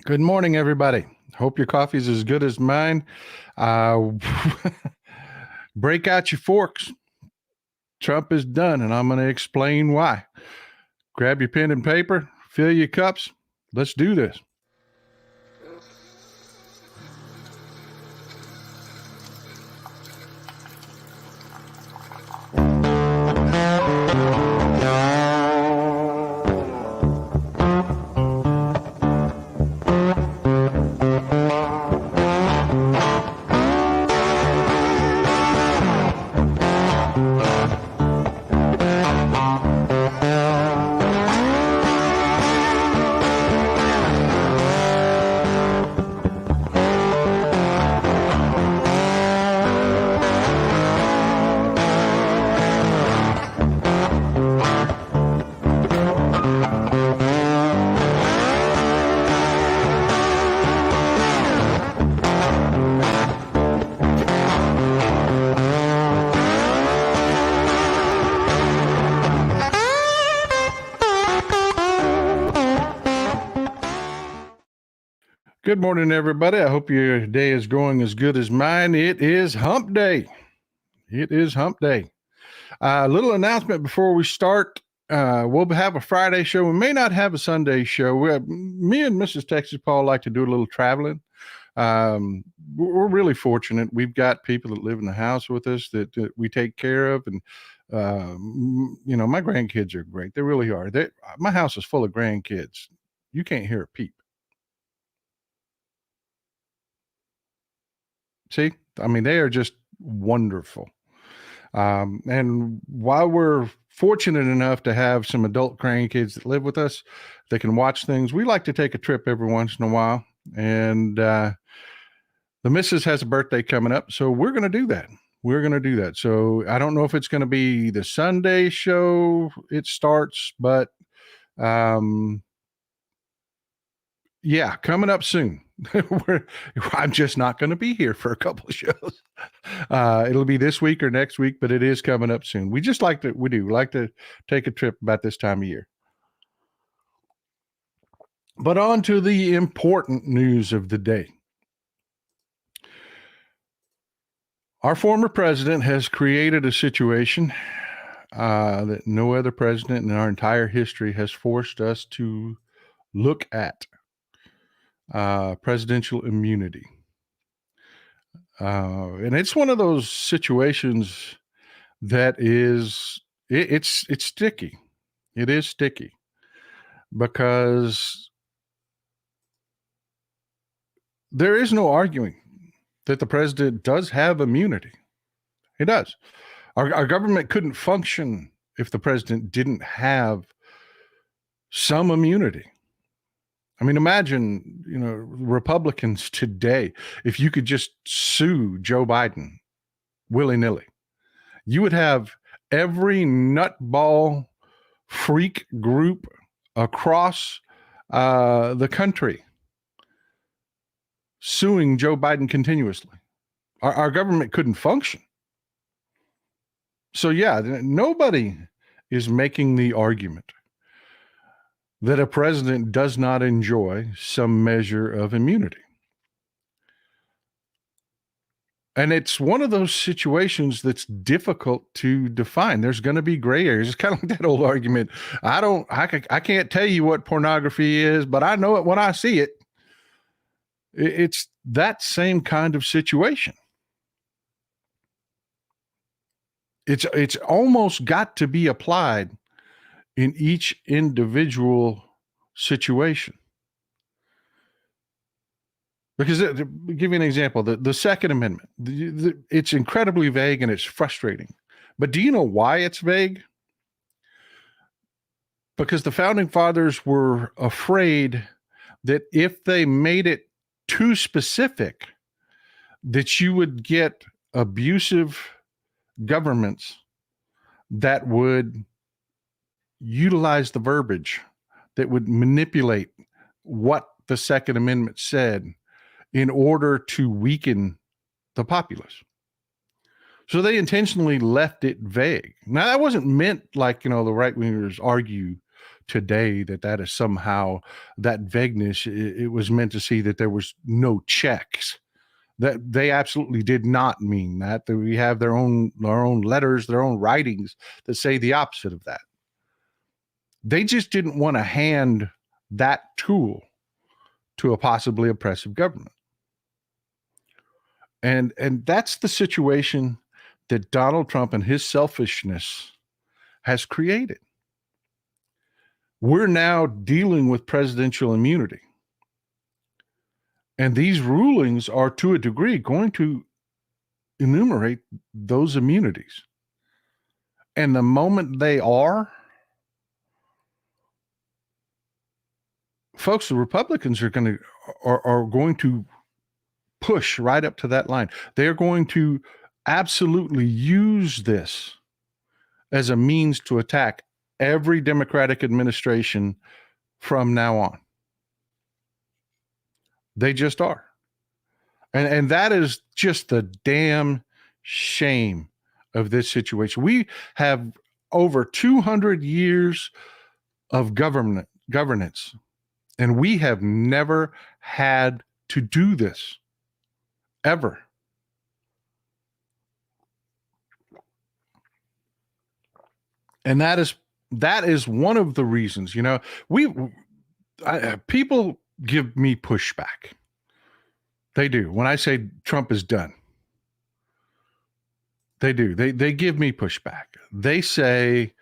Good morning, everybody. Hope your coffee's as good as mine. Uh, break out your forks. Trump is done, and I'm going to explain why. Grab your pen and paper, fill your cups. Let's do this. Good morning, everybody. I hope your day is going as good as mine. It is hump day. It is hump day. A little announcement before we start. We'll have a Friday show. We may not have a Sunday show. Me and Mrs. Texas Paul like to do a little traveling. We're really fortunate. We've got people that live in the house with us that we take care of. And, my grandkids are great. They really are. My house is full of grandkids. You can't hear a peep. See, I mean, they are just wonderful. And while we're fortunate enough to have some adult grandkids that live with us, they can watch things. We like to take a trip every once in a while. And the missus has a birthday coming up. So we're going to do that. We're going to do that. So I don't know if it's going to be the Sunday show it starts, but yeah, coming up soon. I'm just not going to be here for a couple of shows. It'll be this week or next week, but it is coming up soon. We like to take a trip about this time of year. But on to the important news of the day. Our former president has created a situation that no other president in our entire history has forced us to look at. Presidential immunity. And it's one of those situations that it's sticky. It is sticky because there is no arguing that the president does have immunity. He does. Our government couldn't function if the president didn't have some immunity. I mean, imagine, Republicans today, if you could just sue Joe Biden willy-nilly, you would have every nutball freak group across the country suing Joe Biden continuously. Our government couldn't function. So, yeah, nobody is making the argument that a president does not enjoy some measure of immunity. And it's one of those situations that's difficult to define. There's going to be gray areas. It's kind of like that old argument. I can't tell you what pornography is, but I know it when I see it. It's that same kind of situation. It's almost got to be applied in each individual situation. Because to give you an example, the Second Amendment, it's incredibly vague and it's frustrating. But do you know why it's vague? Because the founding fathers were afraid that if they made it too specific, that you would get abusive governments that would utilize the verbiage, that would manipulate what the Second Amendment said in order to weaken the populace. So they intentionally left it vague. Now, that wasn't meant like, the right-wingers argue today that is somehow that vagueness. It was meant to see that there was no checks. That they absolutely did not mean that. That we have their own letters, their own writings that say the opposite of that. They just didn't want to hand that tool to a possibly oppressive government. And that's the situation that Donald Trump and his selfishness has created. We're now dealing with presidential immunity. And these rulings are, to a degree, going to enumerate those immunities. And the moment they are, folks, the Republicans are going to push right up to that line. They're going to absolutely use this as a means to attack every Democratic administration from now on. They just are. And that is just the damn shame of this situation. We have over 200 years of governance, and we have never had to do this, ever. And that is one of the reasons, people give me pushback. They do. When I say Trump is done, they do. They give me pushback. They say,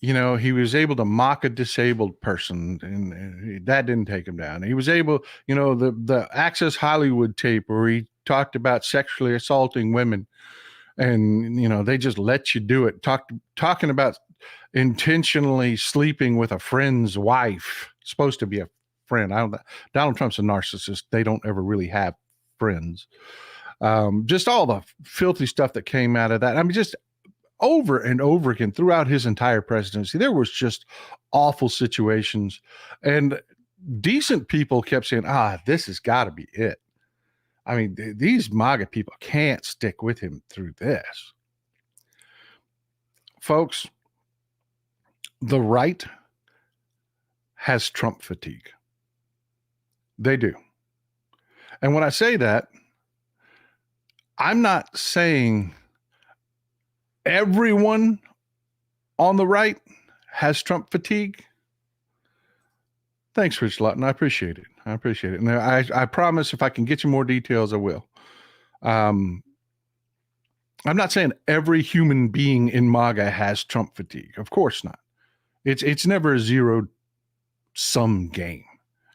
he was able to mock a disabled person, and that didn't take him down. He was able, the Access Hollywood tape where he talked about sexually assaulting women, and they just let you do it. Talking about intentionally sleeping with a friend's wife, supposed to be a friend. Donald Trump's a narcissist. They don't ever really have friends. Just all the filthy stuff that came out of that. I mean, just over and over again throughout his entire presidency, there was just awful situations, and decent people kept saying, this has got to be it. I mean, these MAGA people can't stick with him through this. Folks, the right has Trump fatigue. They do. And when I say that, I'm not saying everyone on the right has Trump fatigue. Thanks, Rich Lutton. I appreciate it. And I promise if I can get you more details, I will. I'm not saying every human being in MAGA has Trump fatigue. Of course not. It's never a zero-sum game.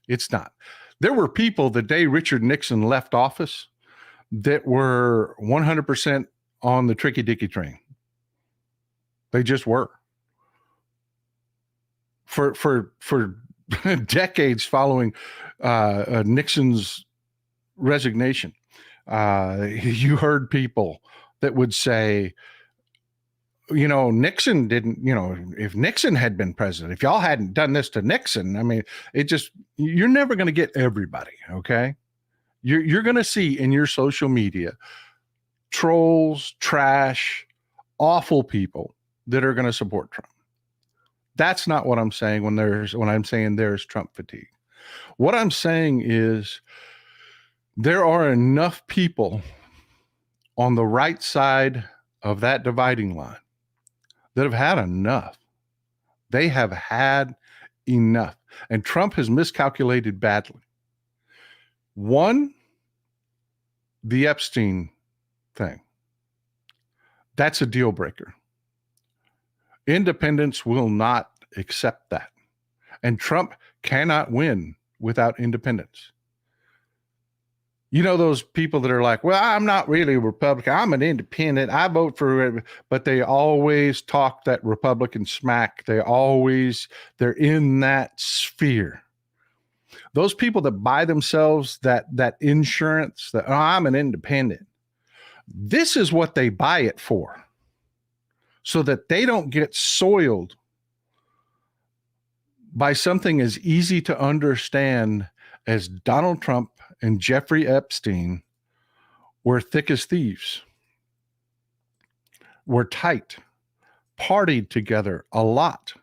It's not. There were people the day Richard Nixon left office that were 100% on the tricky dicky train. They just were. For decades following Nixon's resignation, you heard people that would say, Nixon didn't, if Nixon had been president, if y'all hadn't done this to Nixon, I mean, you're never going to get everybody, okay? You're going to see in your social media trolls, trash, awful people that are going to support Trump. That's not what I'm saying when I'm saying there's Trump fatigue. What I'm saying is there are enough people on the right side of that dividing line that have had enough. They have had enough. And Trump has miscalculated badly. One, the Epstein thing. That's a deal breaker. Independents will not accept that. And Trump cannot win without independence. Those people that are like, well, I'm not really a Republican. I'm an independent. I vote for it. But they always talk that Republican smack. They're in that sphere. Those people that buy themselves that insurance, that I'm an independent. This is what they buy it for, so that they don't get soiled by something as easy to understand as Donald Trump and Jeffrey Epstein were thick as thieves, were tight, partied together a lot.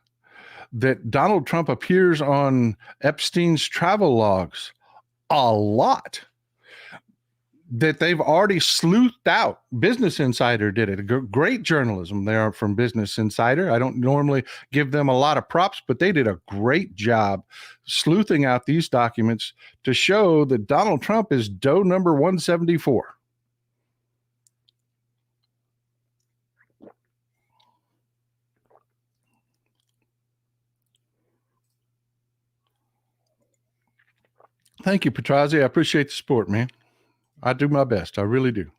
that Donald Trump appears on Epstein's travel logs a lot, that they've already sleuthed out. Business Insider did it. Great journalism there from Business Insider. I don't normally give them a lot of props, but they did a great job sleuthing out these documents to show that Donald Trump is doe number 174. Thank you, Petrazi. I appreciate the support, man. I do my best. I really do.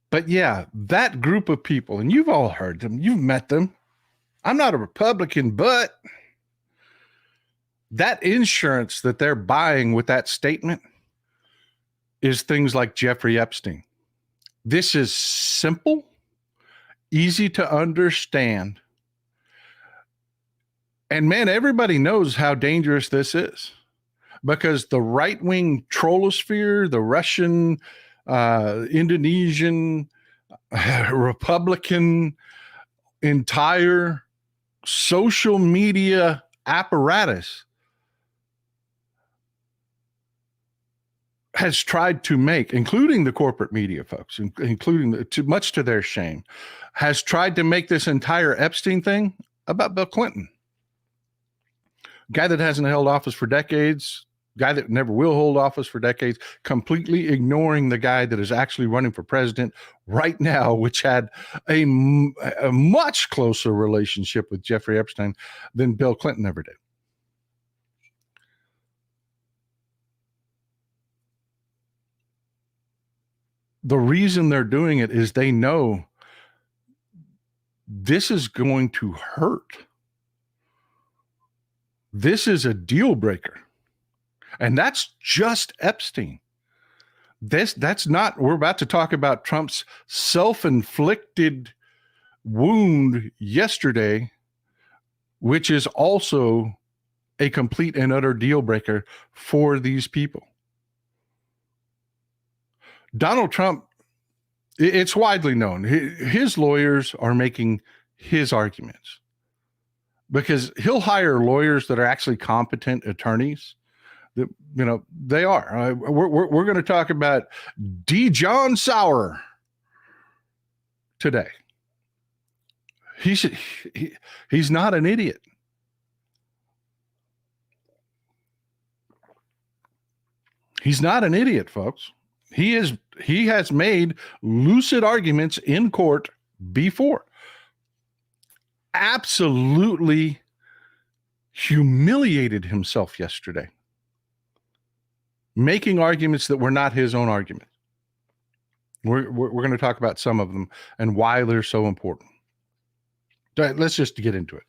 But yeah, that group of people, and you've all heard them, you've met them. I'm not a Republican, but that insurance that they're buying with that statement is things like Jeffrey Epstein. This is simple, easy to understand. And man, everybody knows how dangerous this is, because the right-wing trollosphere, the Russian, Indonesian, Republican, entire social media apparatus has tried to make, including the corporate media folks, including much to their shame, has tried to make this entire Epstein thing about Bill Clinton. Guy that hasn't held office for decades, guy that never will hold office for decades, completely ignoring the guy that is actually running for president right now, which had a much closer relationship with Jeffrey Epstein than Bill Clinton ever did. The reason they're doing it is they know this is going to hurt. This is a deal breaker. And that's just Epstein. That's not, we're about to talk about Trump's self-inflicted wound yesterday, which is also a complete and utter deal breaker for these people. Donald Trump, it's widely known, his lawyers are making his arguments, because he'll hire lawyers that are actually competent attorneys. That, you know, they are. We're going to talk about D. John Sauer today. He's not an idiot. He's not an idiot, folks. He has made lucid arguments in court before. Absolutely humiliated himself yesterday, making arguments that were not his own arguments. We're going to talk about some of them and why they're so important. Let's just get into it.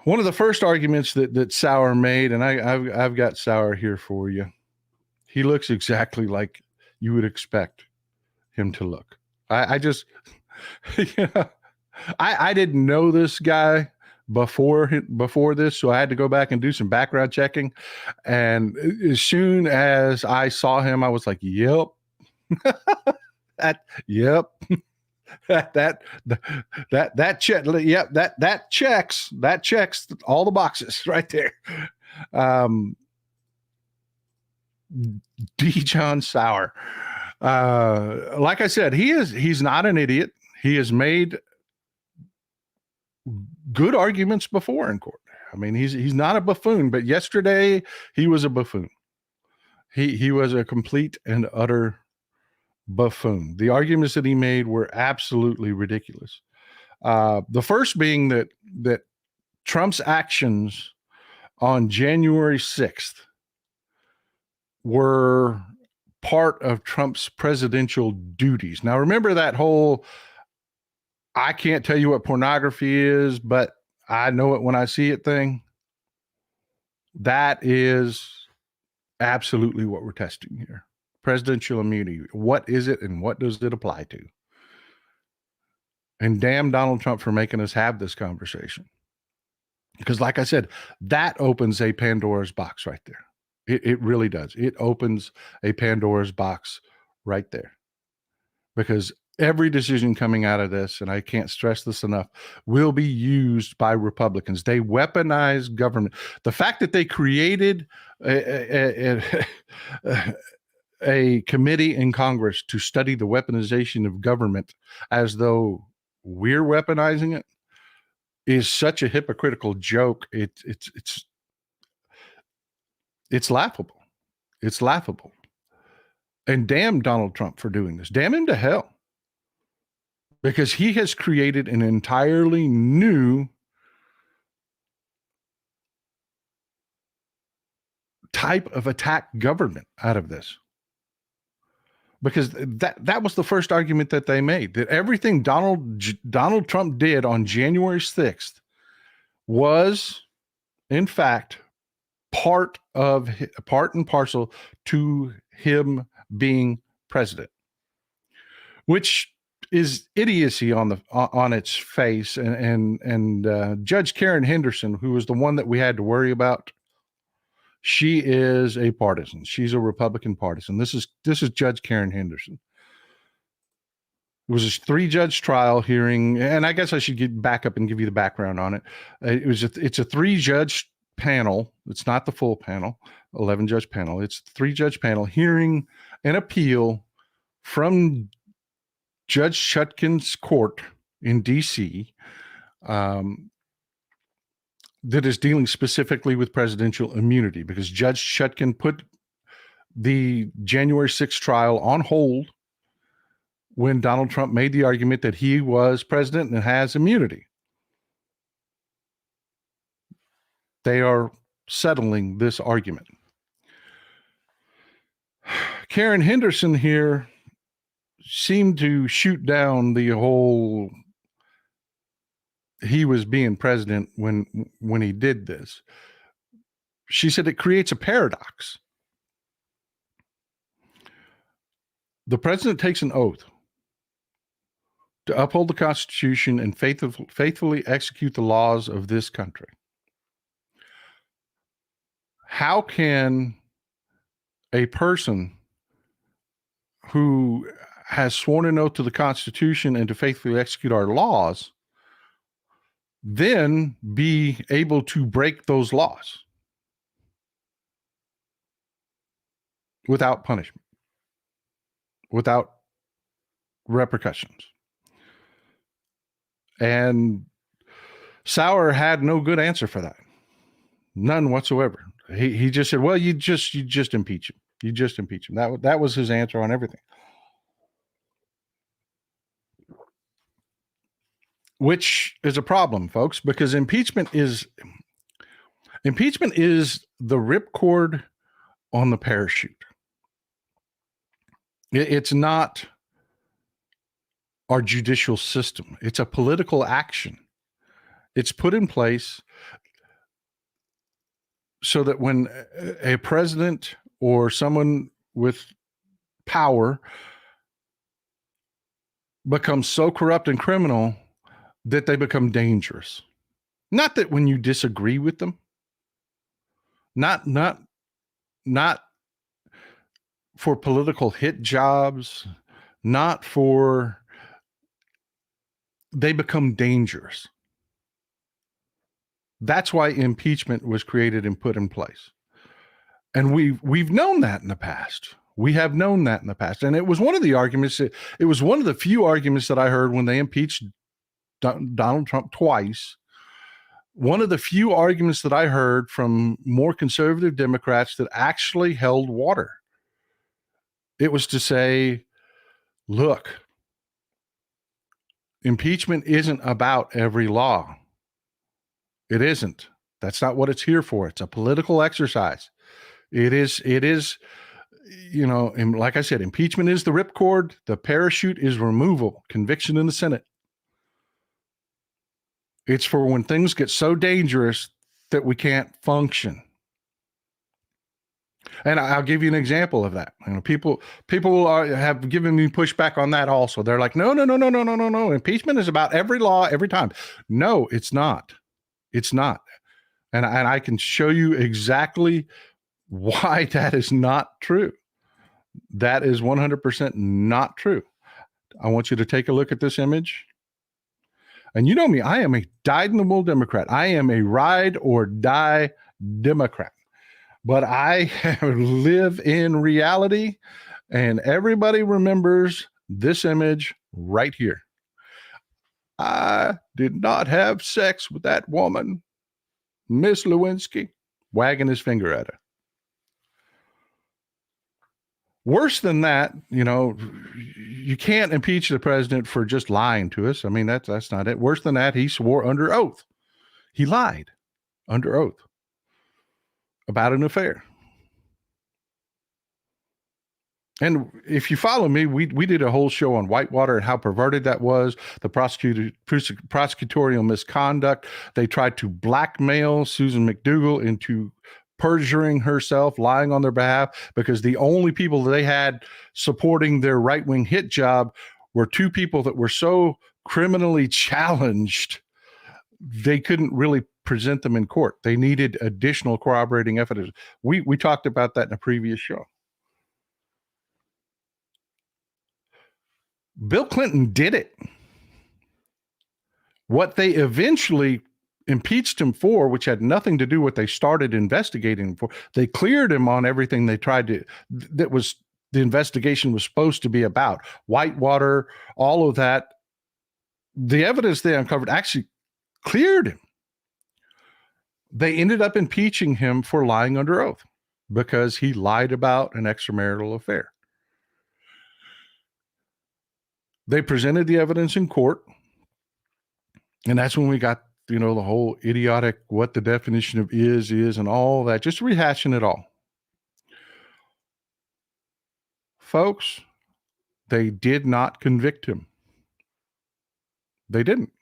One of the first arguments that Sauer made, and I've got Sauer here for you. He looks exactly like you would expect him to look. I just, I didn't know this guy before this, so I had to go back and do some background checking. And as soon as I saw him, I was like, "Yep, yep." that checks all the boxes right there. D. John Sauer, like I said, he's not an idiot. He has made good arguments before in court. I mean, he's not a buffoon, but yesterday he was a buffoon. He was a complete and utter buffoon. The arguments that he made were absolutely ridiculous. The first being that Trump's actions on January 6th were part of Trump's presidential duties. Now, remember that whole, I can't tell you what pornography is, but I know it when I see it thing? That is absolutely what we're testing here. Presidential immunity. What is it and what does it apply to? And damn Donald Trump for making us have this conversation. Because like I said, that opens a Pandora's box right there. It really does. It opens a Pandora's box right there. Because every decision coming out of this, and I can't stress this enough, will be used by Republicans. They weaponize government. The fact that they created a committee in Congress to study the weaponization of government as though we're weaponizing it is such a hypocritical joke. It's laughable. It's laughable. And damn Donald Trump for doing this. Damn him to hell. Because he has created an entirely new type of attack government out of this. Because that was the first argument that they made, that everything Donald Trump did on January 6th was, in fact, part and parcel to him being president, which is idiocy on its face. And Judge Karen Henderson, who was the one that we had to worry about, she is a partisan. She's a Republican partisan. This is Judge Karen Henderson. It was a 3-judge trial hearing, and I guess I should get back up and give you the background on it. It's a 3-judge panel. It's not the full panel, 11-judge panel. It's a 3-judge panel hearing an appeal from Judge Chutkan's court in D.C. That is dealing specifically with presidential immunity, because Judge Chutkan put the January 6th trial on hold when Donald Trump made the argument that he was president and has immunity. They are settling this argument. Karen Henderson here seemed to shoot down the whole he was being president when he did this. She said it creates a paradox. The president takes an oath to uphold the Constitution and faithfully execute the laws of this country. How can a person who has sworn an oath to the Constitution and to faithfully execute our laws then be able to break those laws without punishment, without repercussions? And Sauer had no good answer for that. None whatsoever. He just said, well, you just impeach him. You just impeach him. That was his answer on everything. Which is a problem, folks, because impeachment is the ripcord on the parachute. It's not our judicial system. It's a political action. It's put in place so that when a president or someone with power becomes so corrupt and criminal that they become dangerous. Not that when you disagree with them, not for political hit jobs, not for, they become dangerous. That's why impeachment was created and put in place. And we've known that in the past. We have known that in the past. And it was one of the arguments, it was one of the few arguments that I heard when they impeached Donald Trump twice. One of the few arguments that I heard from more conservative Democrats that actually held water. It was to say, look, impeachment isn't about every law. It isn't. That's not what it's here for. It's a political exercise. It is, and like I said, impeachment is the ripcord. The parachute is removal, conviction in the Senate. It's for when things get so dangerous that we can't function. And I'll give you an example of that. People have given me pushback on that also. They're like, no. Impeachment is about every law, every time. No, it's not. It's not. And I can show you exactly why that is not true. That is 100% not true. I want you to take a look at this image. And you know me, I am a dyed-in-the-wool Democrat. I am a ride or die Democrat. But I live in reality, and everybody remembers this image right here. I did not have sex with that woman, Miss Lewinsky, wagging his finger at her. Worse than that, you can't impeach the president for just lying to us. I mean, that's not it. Worse than that, he swore under oath. He lied under oath about an affair. And if you follow me, we did a whole show on Whitewater and how perverted that was, the prosecutorial misconduct. They tried to blackmail Susan McDougal into perjuring herself, lying on their behalf, because the only people that they had supporting their right-wing hit job were two people that were so criminally challenged, they couldn't really present them in court. They needed additional corroborating evidence. We talked about that in a previous show. Bill Clinton did it. What they eventually impeached him for, which had nothing to do with what they started investigating him for, they cleared him on everything they tried to, that was the investigation was supposed to be about. Whitewater, all of that. The evidence they uncovered actually cleared him. They ended up impeaching him for lying under oath because he lied about an extramarital affair. They presented the evidence in court, and that's when we got, the whole idiotic what the definition of is, and all that, just rehashing it all. Folks, they did not convict him. They didn't.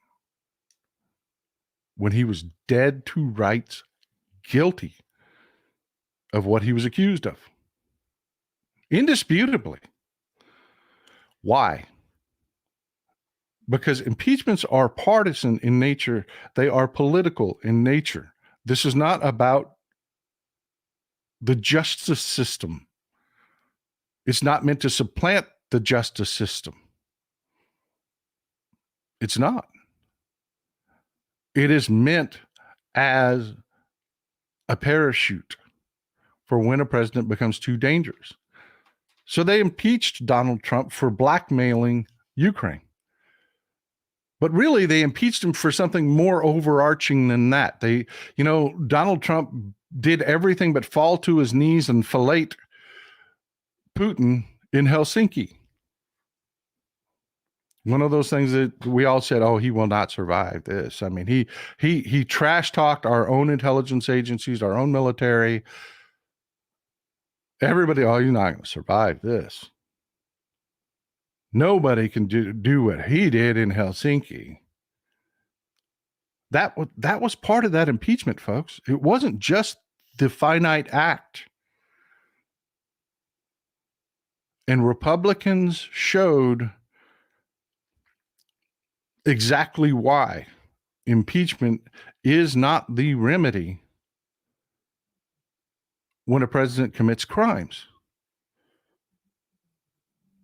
When he was dead to rights guilty of what he was accused of. Indisputably. Why? Because impeachments are partisan in nature. They are political in nature. This is not about the justice system. It's not meant to supplant the justice system. It's not. It is meant as a parachute for when a president becomes too dangerous. So they impeached Donald Trump for blackmailing Ukraine. But really, they impeached him for something more overarching than that. Donald Trump did everything but fall to his knees and fillet Putin in Helsinki. One of those things that we all said, oh, he will not survive this. I mean, he trash talked our own intelligence agencies, our own military. Everybody, oh, you're not going to survive this. Nobody can do what he did in Helsinki. That was part of that impeachment, folks. It wasn't just the finite act. And Republicans showed exactly why impeachment is not the remedy when a president commits crimes.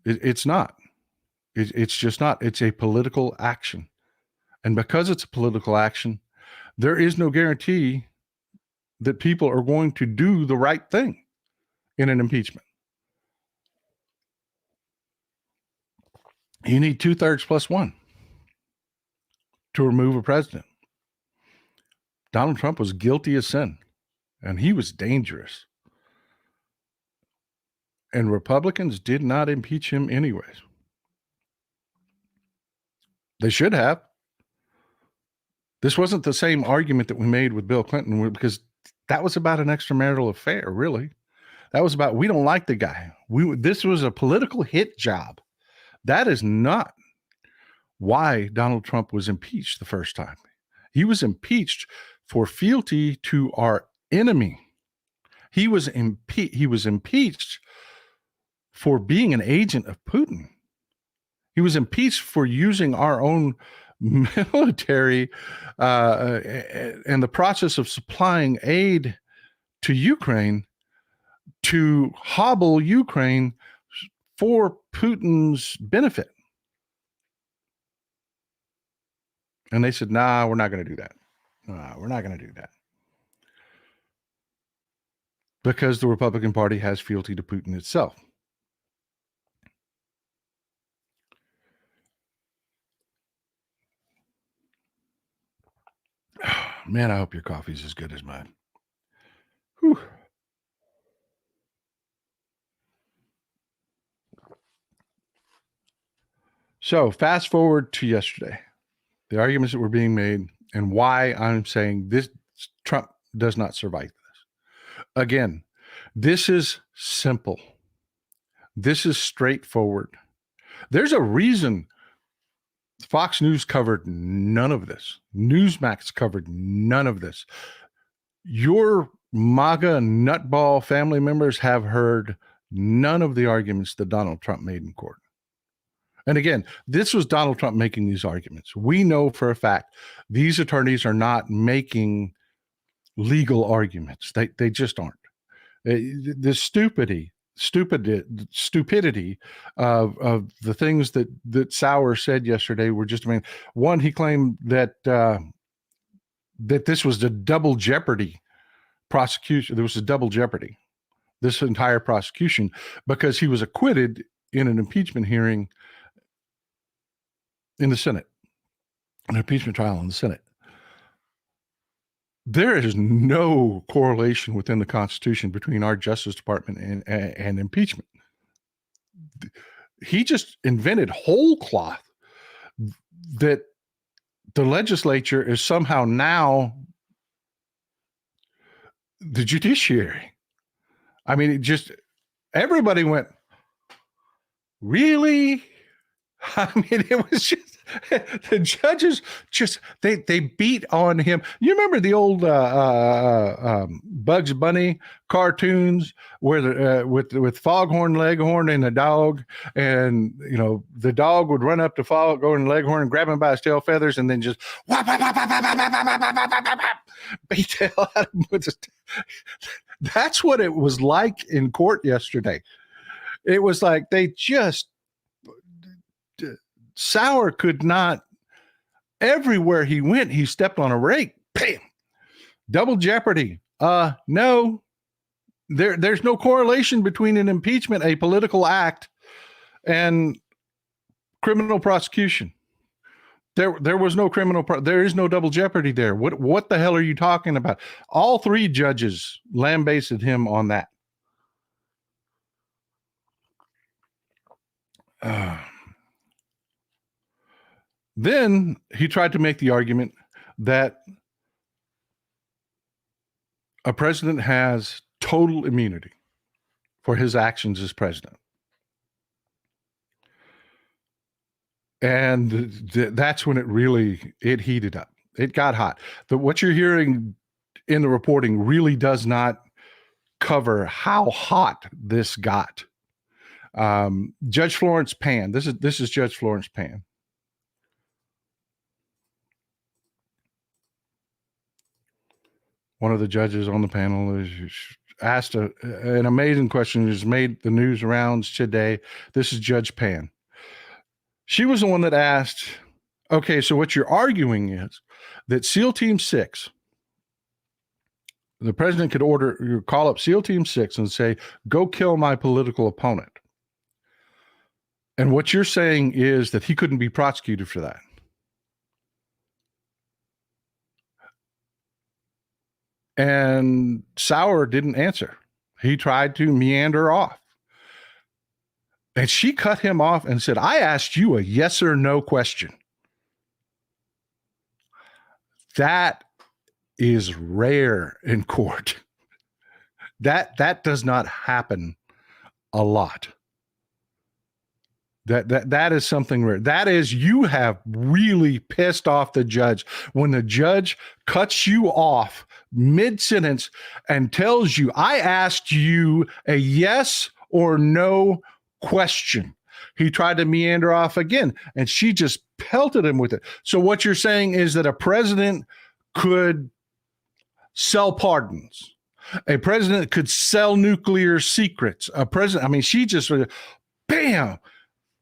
It's not. It's just not. It's a political action. And because it's a political action, there is no guarantee that people are going to do the right thing in an impeachment. You need 2/3 plus one to remove a president. Donald Trump was guilty of sin, and he was dangerous. And Republicans did not impeach him anyways. They should have. This wasn't the same argument that we made with Bill Clinton, because that was about an extramarital affair, really. That was about, we don't like the guy. This was a political hit job. That is not why Donald Trump was impeached the first time. He was impeached for fealty to our enemy. He was impeached for being an agent of Putin. He was impeached for using our own military and the process of supplying aid to Ukraine to hobble Ukraine for Putin's benefit. And they said, nah, we're not going to do that. We're not going to do that. Because the Republican Party has fealty to Putin itself. Man, I hope your coffee's as good as mine. Whew. So fast forward to yesterday, the arguments that were being made and why I'm saying this Trump does not survive this. Again, this is simple. This is straightforward. There's a reason Fox News covered none of this. Newsmax covered none of this. Your MAGA nutball family members have heard none of the arguments that Donald Trump made in court. And again, this was Donald Trump making these arguments. We know for a fact these attorneys are not making legal arguments. They just aren't. The stupidity of the things that Sauer said yesterday were just, I mean, one, he claimed that that this was a double jeopardy prosecution. There was a double jeopardy, this entire prosecution, because he was acquitted in an impeachment hearing in the Senate, an impeachment trial in the Senate. There is no correlation within the Constitution between our Justice Department and impeachment. He just invented whole cloth that the legislature is somehow now the judiciary. I mean, it just, everybody went, really? I mean, it was just, the judges just, they beat on him. You remember the old Bugs Bunny cartoons where the with Foghorn Leghorn and the dog, and you know the dog would run up to Foghorn Leghorn and grab him by his tail feathers and then just whap, whap, whap, whap, whap, whap, whap, whap, whap, whap, beat the hell out of him with his That's what it was like in court yesterday. It was like they just, Sauer could not, everywhere he went, he stepped on a rake. Bam! Double jeopardy. No, there's no correlation between an impeachment, a political act, and criminal prosecution. There was no there is no double jeopardy there. What the hell are you talking about? All three judges lambasted him on that. Then he tried to make the argument that a president has total immunity for his actions as president. And that's when it heated up. It got hot. What you're hearing in the reporting really does not cover how hot this got. Judge Florence Pan. This is Judge Florence Pan. One of the judges on the panel is asked an amazing question that has made the news rounds today. This is Judge Pan. She was the one that asked, okay, so what you're arguing is that SEAL Team 6, the president could call up SEAL Team 6 and say, go kill my political opponent. And what you're saying is that he couldn't be prosecuted for that. And Sauer didn't answer. He tried to meander off. And she cut him off and said, I asked you a yes or no question. That is rare in court. That does not happen a lot. That is something rare. That is, you have really pissed off the judge when the judge cuts you off mid-sentence and tells you, I asked you a yes or no question. He tried to meander off again, and she just pelted him with it. So what you're saying is that a president could sell pardons. A president could sell nuclear secrets. A president, I mean, she just bam,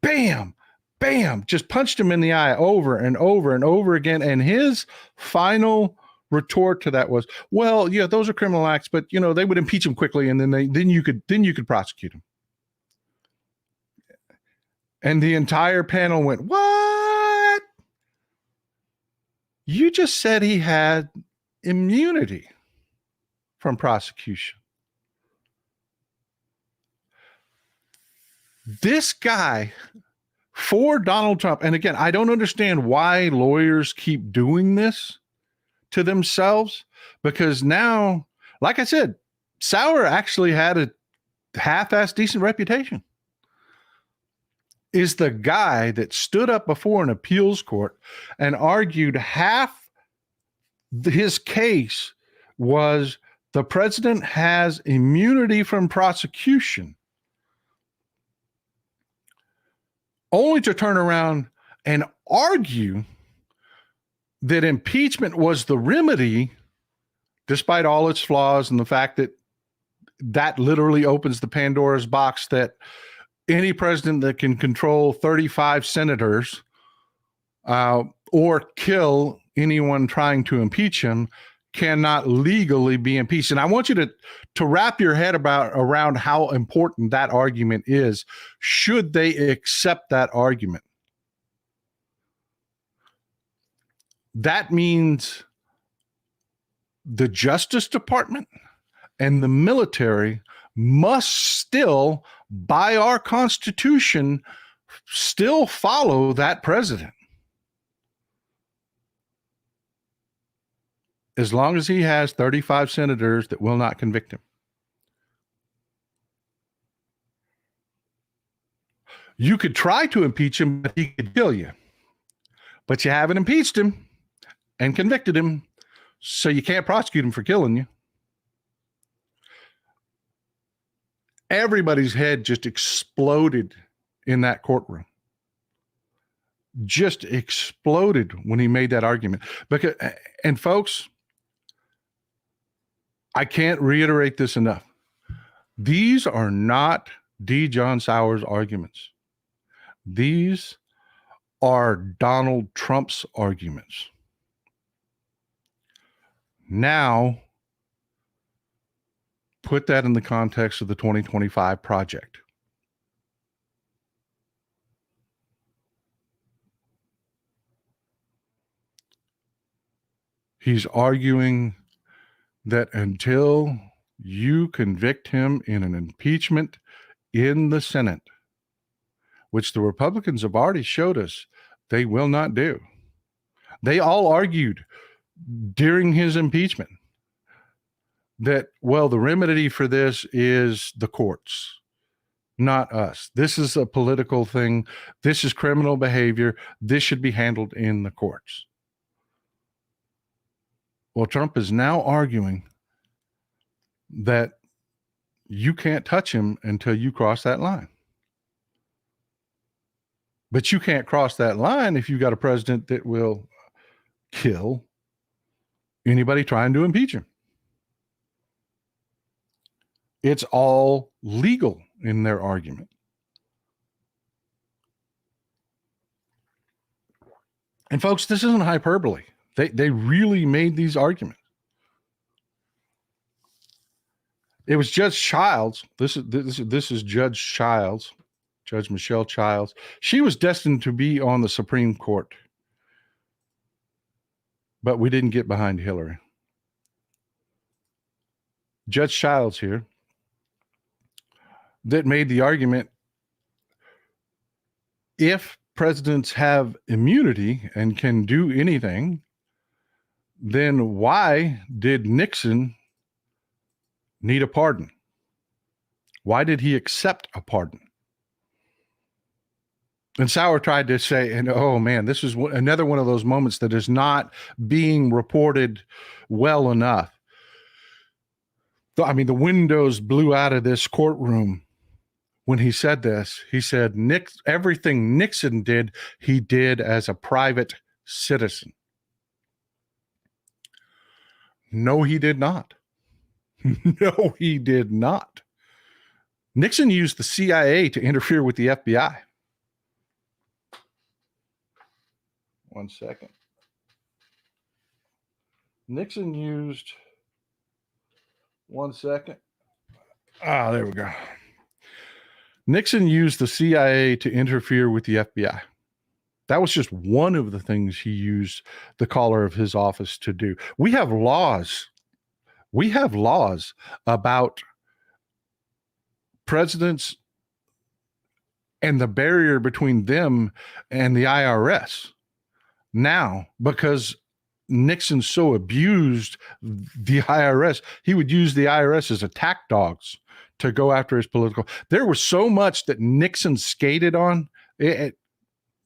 bam, bam, just punched him in the eye over and over and over again. And his final retort to that was, well, yeah, those are criminal acts, but they would impeach him quickly, and then you could prosecute him. And the entire panel went, what? You just said he had immunity from prosecution. This guy, for Donald Trump, and again, I don't understand why lawyers keep doing this to themselves, because now, like I said, Sauer actually had a half-assed decent reputation. Is the guy that stood up before an appeals court and argued half his case was the president has immunity from prosecution, only to turn around and argue that impeachment was the remedy, despite all its flaws and the fact that that literally opens the Pandora's box that any president that can control 35 senators or kill anyone trying to impeach him cannot legally be impeached. And I want you to wrap your head around how important that argument is, should they accept that argument. That means the Justice Department and the military must still, by our Constitution, still follow that president. As long as he has 35 senators that will not convict him. You could try to impeach him, but he could kill you. But you haven't impeached him and convicted him, so you can't prosecute him for killing you. Everybody's head just exploded in that courtroom. Just exploded when he made that argument. And folks, I can't reiterate this enough. These are not D. John Sauer's arguments. These are Donald Trump's arguments. Now, put that in the context of the 2025 project. He's arguing that until you convict him in an impeachment in the Senate, which the Republicans have already showed us they will not do. They all argued during his impeachment that, well, the remedy for this is the courts, not us. This is a political thing. This is criminal behavior. This should be handled in the courts. Well, Trump is now arguing that you can't touch him until you cross that line. But you can't cross that line if you got a president that will kill anybody trying to impeach him. It's all legal in their argument. And folks, this isn't hyperbole. They really made these arguments. It was Judge Childs. This is Judge Childs, Judge Michelle Childs. She was destined to be on the Supreme Court, but we didn't get behind Hillary. Judge Childs here that made the argument, if presidents have immunity and can do anything, then why did Nixon need a pardon? Why did he accept a pardon? And Sauer tried to say, and oh man, this is another one of those moments that is not being reported well enough. I mean, the windows blew out of this courtroom when he said this. He said, everything Nixon did, he did as a private citizen. No, he did not. No, he did not. Nixon used the CIA to interfere with the FBI. 1 second. Nixon used, 1 second. Ah, there we go. Nixon used the CIA to interfere with the FBI. That was just one of the things he used the caller of his office to do. We have laws. We have laws about presidents and the barrier between them and the IRS now, because Nixon so abused the IRS, he would use the IRS as attack dogs to go after his political. There was so much that Nixon skated on.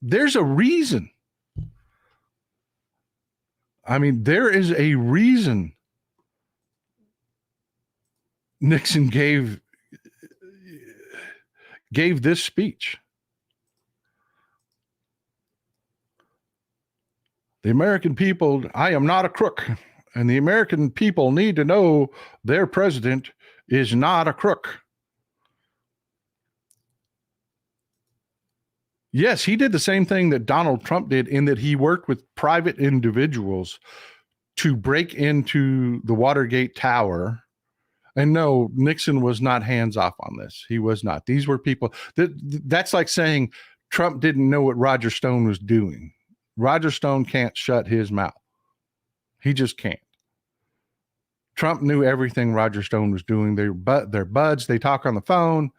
There's a reason. I mean, there is a reason Nixon gave this speech. The American people, I am not a crook, and the American people need to know their president is not a crook. Yes, he did the same thing that Donald Trump did, in that he worked with private individuals to break into the Watergate Tower. And no, Nixon was not hands off on this. He was not. These were people that's like saying Trump didn't know what Roger Stone was doing. Roger Stone can't shut his mouth. He just can't. Trump knew everything Roger Stone was doing. They're buds. They talk on the phone.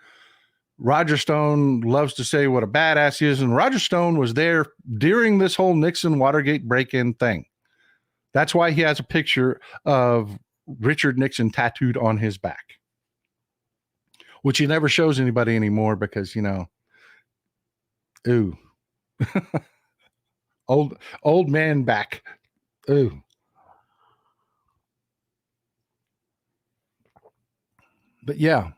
Roger Stone loves to say what a badass he is. And Roger Stone was there during this whole Nixon Watergate break-in thing. That's why he has a picture of Richard Nixon tattooed on his back, which he never shows anybody anymore because, ooh. old man back. Ooh. But yeah,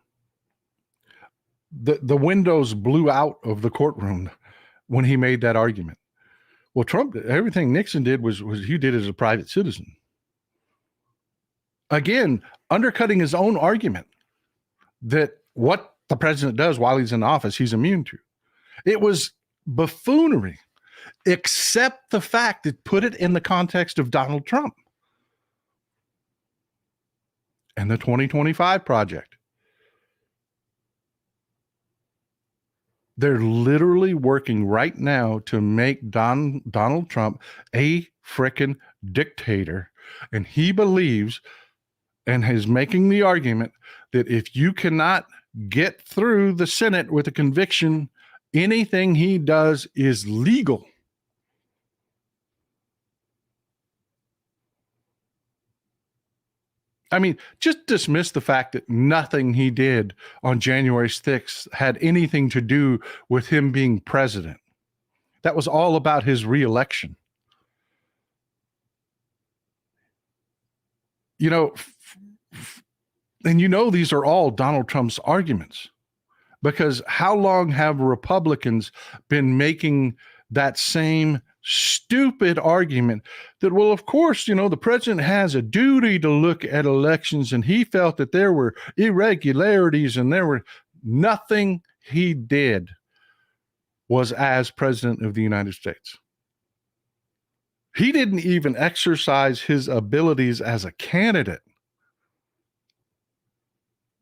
the windows blew out of the courtroom when he made that argument. Well, Trump, everything Nixon did was he did as a private citizen. Again, undercutting his own argument that what the president does while he's in office, he's immune to. It was buffoonery, except the fact that put it in the context of Donald Trump and the 2025 project. They're literally working right now to make Donald Trump a frickin' dictator. And he believes and is making the argument that if you cannot get through the Senate with a conviction, anything he does is legal. I mean, just dismiss the fact that nothing he did on January 6th had anything to do with him being president. That was all about his reelection. And these are all Donald Trump's arguments, because how long have Republicans been making that same stupid argument that, well, of course, the president has a duty to look at elections, and he felt that there were irregularities and there were nothing he did was as president of the United States. He didn't even exercise his abilities as a candidate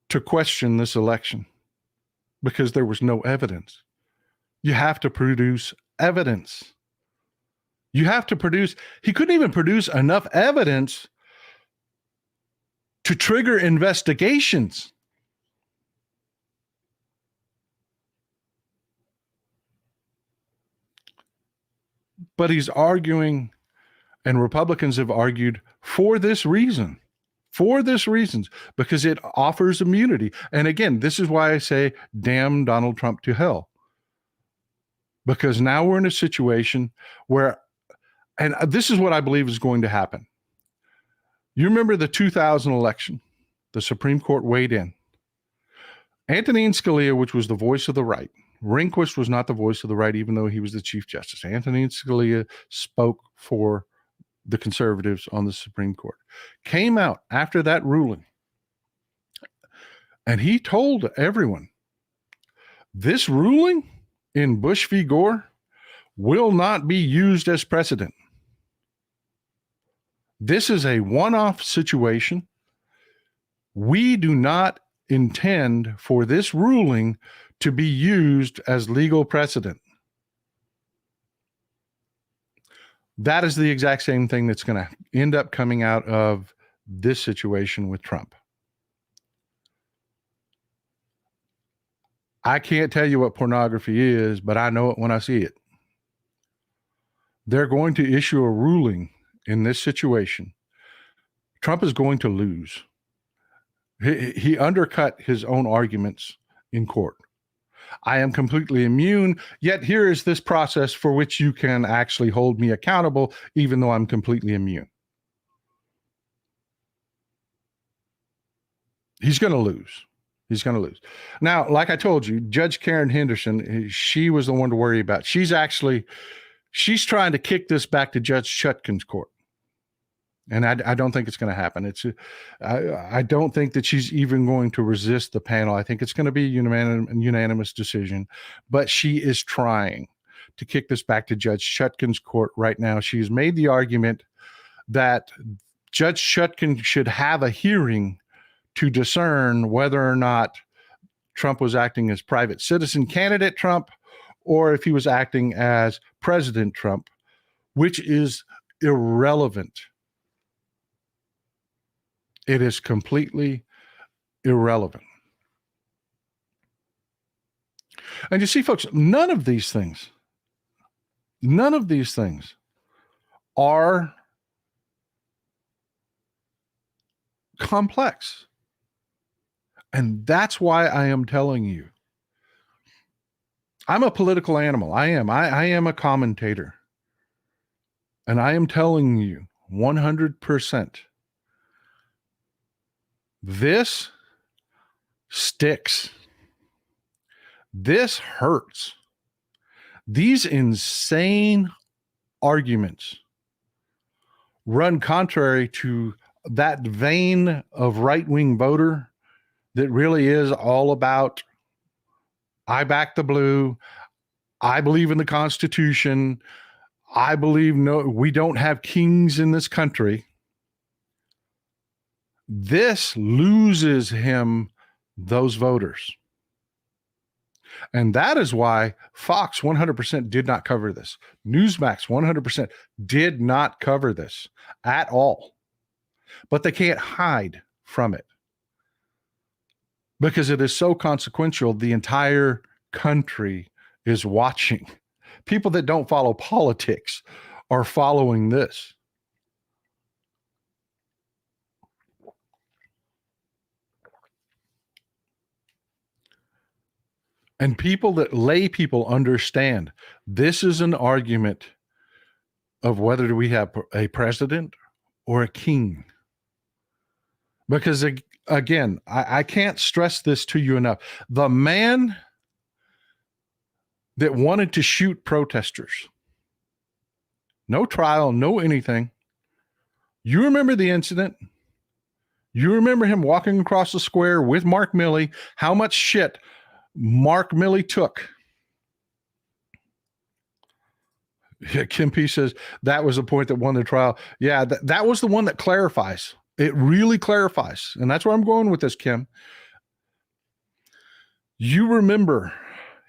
to question this election because there was no evidence. You have to produce evidence. He couldn't even produce enough evidence to trigger investigations. But he's arguing, and Republicans have argued for this reason, because it offers immunity. And again, this is why I say, damn Donald Trump to hell. Because now we're in a situation where, and this is what I believe is going to happen. You remember the 2000 election, the Supreme Court weighed in. Antonin Scalia, which was the voice of the right, Rehnquist was not the voice of the right, even though he was the Chief Justice. Antonin Scalia spoke for the conservatives on the Supreme Court, came out after that ruling, and he told everyone, this ruling in Bush v. Gore will not be used as precedent. This is a one-off situation. We do not intend for this ruling to be used as legal precedent. That is the exact same thing that's going to end up coming out of this situation with Trump. I can't tell you what pornography is, but I know it when I see it. They're going to issue a ruling in this situation. Trump is going to lose. He undercut his own arguments in court. I am completely immune, yet here is this process for which you can actually hold me accountable, even though I'm completely immune. He's going to lose. He's going to lose. Now, like I told you, Judge Karen Henderson, she was the one to worry about. She's trying to kick this back to Judge Chutkan's court. And I don't think it's going to happen. I don't think that she's even going to resist the panel. I think it's going to be a unanimous decision. But she is trying to kick this back to Judge Chutkan's court right now. She has made the argument that Judge Chutkan should have a hearing to discern whether or not Trump was acting as private citizen candidate Trump or if he was acting as President Trump, which is irrelevant. It is completely irrelevant. And you see, folks, none of these things are complex. And that's why I am telling you, I'm a political animal. I am a commentator. And I am telling you 100%. This sticks. This hurts. These insane arguments run contrary to that vein of right-wing voter that really is all about, I back the blue, I believe in the Constitution, I believe we don't have kings in this country. This loses him those voters. And that is why Fox 100% did not cover this. Newsmax 100% did not cover this at all. But they can't hide from it because it is so consequential. The entire country is watching. People that don't follow politics are following this. And lay people understand this is an argument of whether do we have a president or a king. Because again, I can't stress this to you enough. The man that wanted to shoot protesters, no trial, no anything. You remember the incident. You remember him walking across the square with Mark Milley, how much shit Mark Milley took. Kim P says that was the point that won the trial. Yeah, that was the one that clarifies. It really clarifies. And that's where I'm going with this, Kim. You remember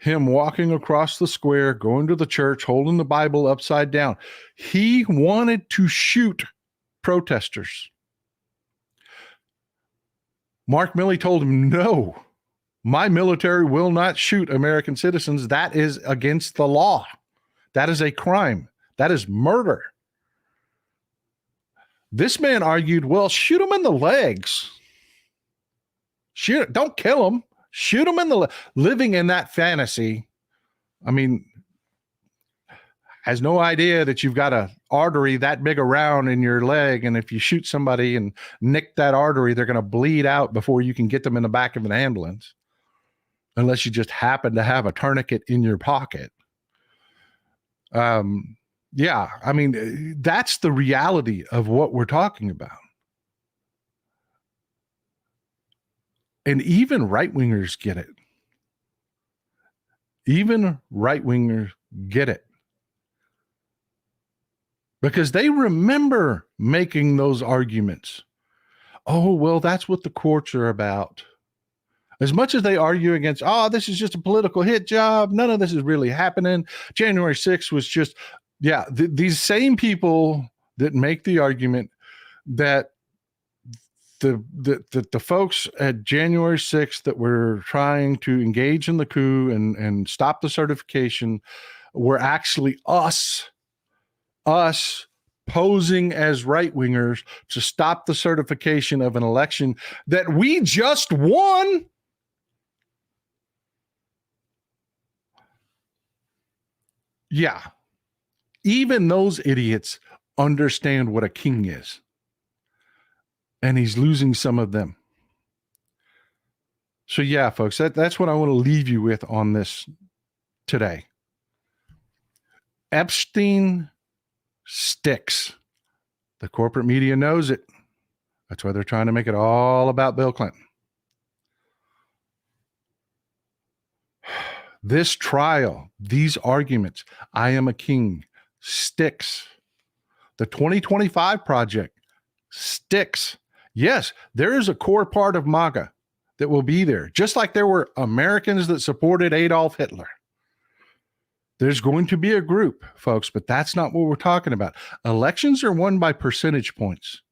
him walking across the square, going to the church, holding the Bible upside down. He wanted to shoot protesters. Mark Milley told him, no, my military will not shoot American citizens. That is against the law. That is a crime. That is murder. This man argued, well, shoot him in the legs. Don't kill him. Shoot him in the living in that fantasy. I mean, has no idea that you've got an artery that big around in your leg. And if you shoot somebody and nick that artery, they're going to bleed out before you can get them in the back of an ambulance. Unless you just happen to have a tourniquet in your pocket. Yeah, I mean, that's the reality of what we're talking about. And even right-wingers get it. Even right-wingers get it. because they remember making those arguments. Oh, well, that's what the courts are about. As much as they argue against, oh, this is just a political hit job, none of this is really happening. January 6th was just, these same people that make the argument that the folks at January 6th that were trying to engage in the coup and stop the certification were actually us posing as right-wingers to stop the certification of an election that we just won. Yeah. Even those idiots understand what a king is. And he's losing some of them. So yeah, folks, that's what I want to leave you with on this today. Epstein sticks. The corporate media knows it. That's why they're trying to make it all about Bill Clinton. This trial, these arguments, I am a king, sticks. The 2025 project sticks. Yes, there is a core part of MAGA that will be there, just like there were Americans that supported Adolf Hitler. There's going to be a group, folks, but that's not what we're talking about. Elections are won by percentage points.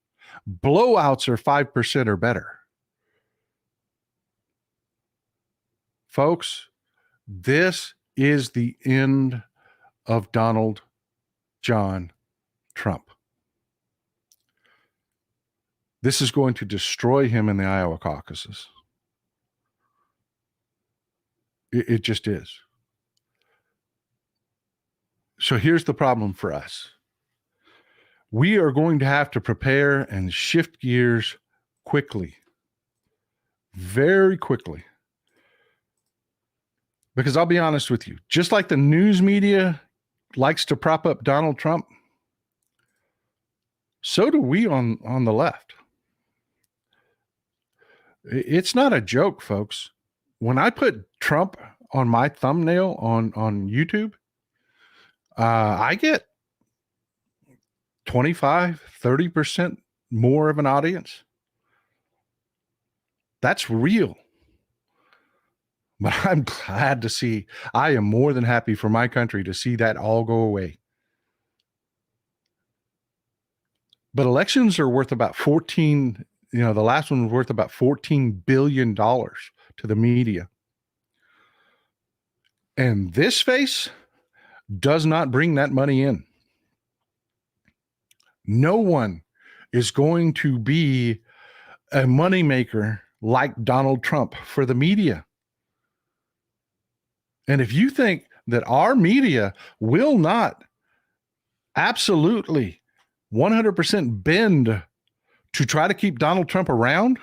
Blowouts are 5% or better. Folks, this is the end of Donald John Trump. This is going to destroy him in the Iowa caucuses. It just is. So here's the problem for us. We are going to have to prepare and shift gears quickly, very quickly. Because I'll be honest with you, just like the news media likes to prop up Donald Trump, so do we on the left. It's not a joke, folks. When I put Trump on my thumbnail on YouTube, I get 25, 30% more of an audience. That's real. But I'm glad to see, I am more than happy for my country to see that all go away. But elections are worth about the last one was worth about $14 billion to the media. And this face does not bring that money in. No one is going to be a moneymaker like Donald Trump for the media. And if you think that our media will not absolutely 100% bend to try to keep Donald Trump around,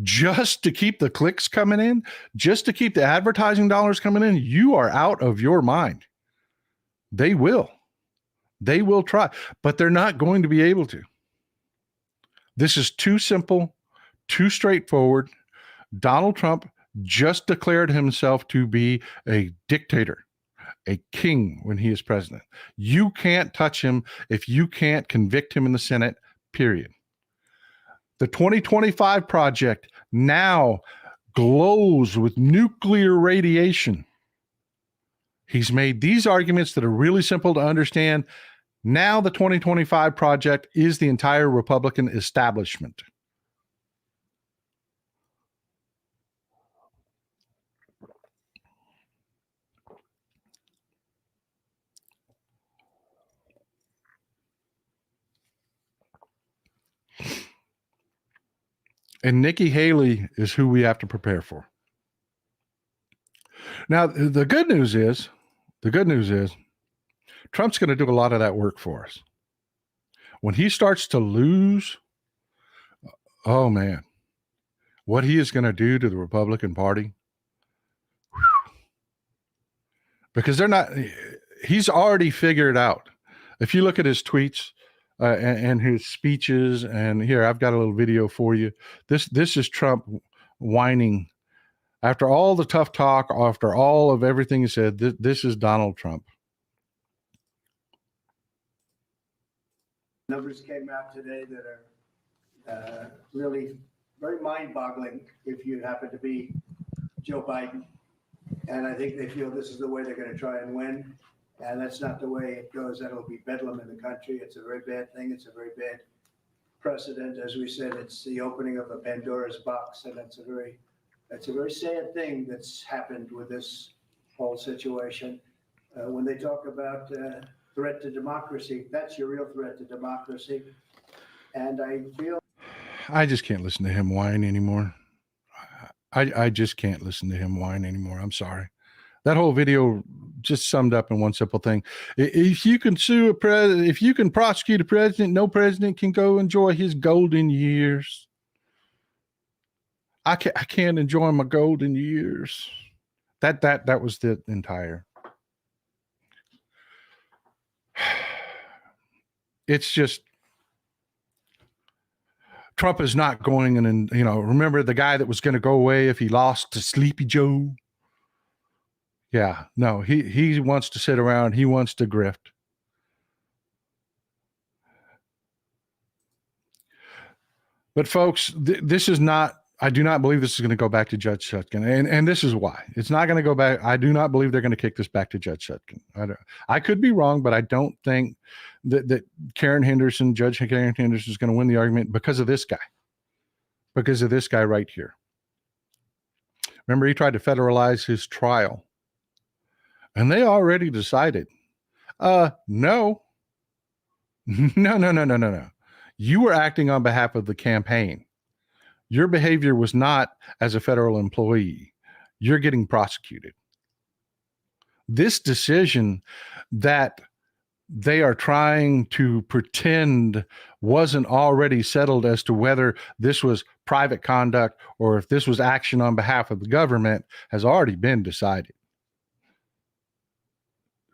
just to keep the clicks coming in, just to keep the advertising dollars coming in, you are out of your mind. They will try, but they're not going to be able to. This is too simple, too straightforward. Donald Trump just declared himself to be a dictator, a king when he is president. You can't touch him if you can't convict him in the Senate, period. The 2025 project now glows with nuclear radiation. He's made these arguments that are really simple to understand. Now the 2025 project is the entire Republican establishment. And Nikki Haley is who we have to prepare for. Now, the good news is Trump's going to do a lot of that work for us. When he starts to lose, oh man, what he is going to do to the Republican Party. Because he's already figured out. If you look at his tweets and his speeches, and here, I've got a little video for you. This is Trump whining. After all the tough talk, after all of everything he said, this is Donald Trump. Numbers came out today that are really very mind-boggling if you happen to be Joe Biden. And I think they feel this is the way they're going to try and win. And that's not the way it goes. That'll be bedlam in the country. It's a very bad thing. It's a very bad precedent. As we said, it's the opening of a Pandora's box. And that's a very sad thing that's happened with this whole situation. When they talk about threat to democracy, that's your real threat to democracy. And I just can't listen to him whine anymore. I just can't listen to him whine anymore. I'm sorry. That whole video just summed up in one simple thing. If you can sue a president, if you can prosecute a president, no president can go enjoy his golden years. I can't enjoy my golden years. That was the entire. It's just Trump is not going and remember the guy that was going to go away if he lost to Sleepy Joe? Yeah, no, he wants to sit around. He wants to grift. But folks, this is not, I do not believe this is going to go back to Judge Sutkin. And this is why. It's not going to go back. I do not believe they're going to kick this back to Judge Sutkin. I could be wrong, but I don't think that Karen Henderson, Judge Karen Henderson is going to win the argument because of this guy. Because of this guy right here. Remember, he tried to federalize his trial. And they already decided, no. No. You were acting on behalf of the campaign. Your behavior was not as a federal employee. You're getting prosecuted. This decision that they are trying to pretend wasn't already settled as to whether this was private conduct or if this was action on behalf of the government has already been decided.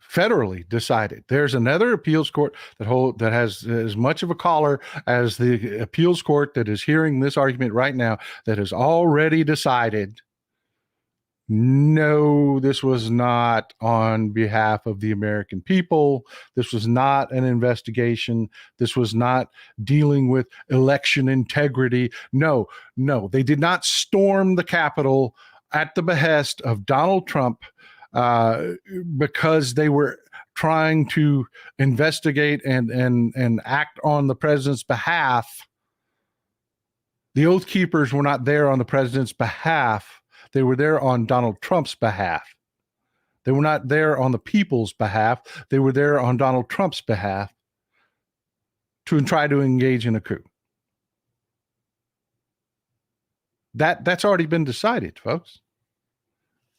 Federally decided. There's another appeals court that has as much of a collar as the appeals court that is hearing this argument right now that has already decided, no, this was not on behalf of the American people. This was not an investigation. This was not dealing with election integrity. No, they did not storm the Capitol at the behest of Donald Trump because they were trying to investigate and act on the president's behalf. The Oath Keepers were not there on the president's behalf. They were there on Donald Trump's behalf. They were not there on the people's behalf. They were there on Donald Trump's behalf to try to engage in a coup. That's already been decided, folks.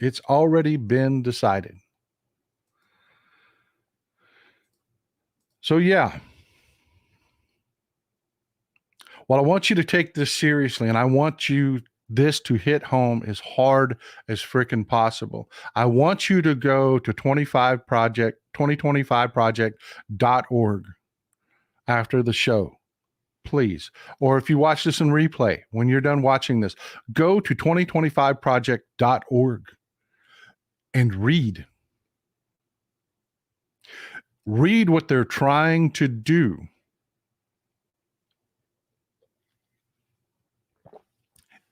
It's already been decided. So, yeah. Well, I want you to take this seriously, and I want this to hit home as hard as freaking possible. I want you to go to 2025project.org after the show, please. Or if you watch this in replay, when you're done watching this, go to 2025project.org. and read. Read what they're trying to do.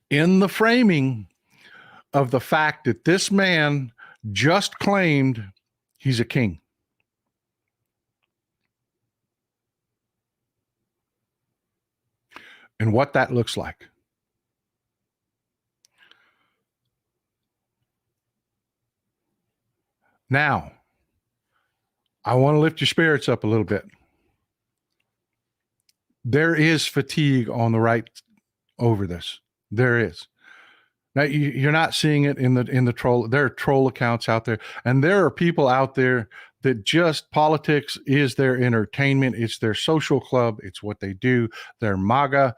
In the framing of the fact that this man just claimed he's a king. And what that looks like. Now, I want to lift your spirits up a little bit. There is fatigue on the right over this. There is. Now, you're not seeing it in the troll. There are troll accounts out there, and there are people out there that just politics is their entertainment. It's their social club. It's what they do. They're MAGA,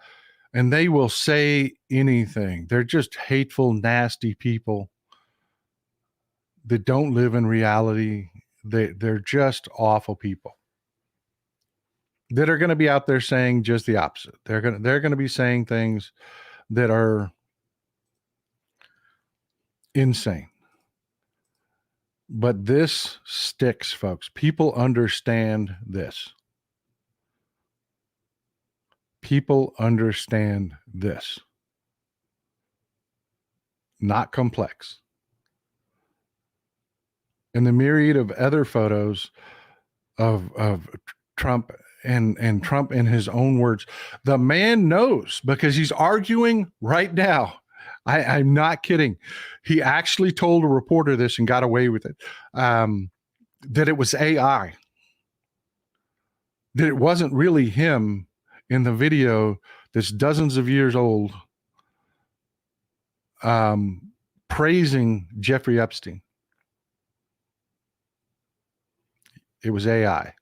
and they will say anything. They're just hateful, nasty people that don't live in reality. They're just awful people that are going to be out there saying just the opposite. They're going to be saying things that are insane. But this sticks, folks. People understand this. People understand this. Not complex. And the myriad of other photos of Trump and Trump in his own words, the man knows because he's arguing right now. I'm not kidding. He actually told a reporter this and got away with it, that it was AI, that it wasn't really him in the video that's dozens of years old, praising Jeffrey Epstein. It was AI.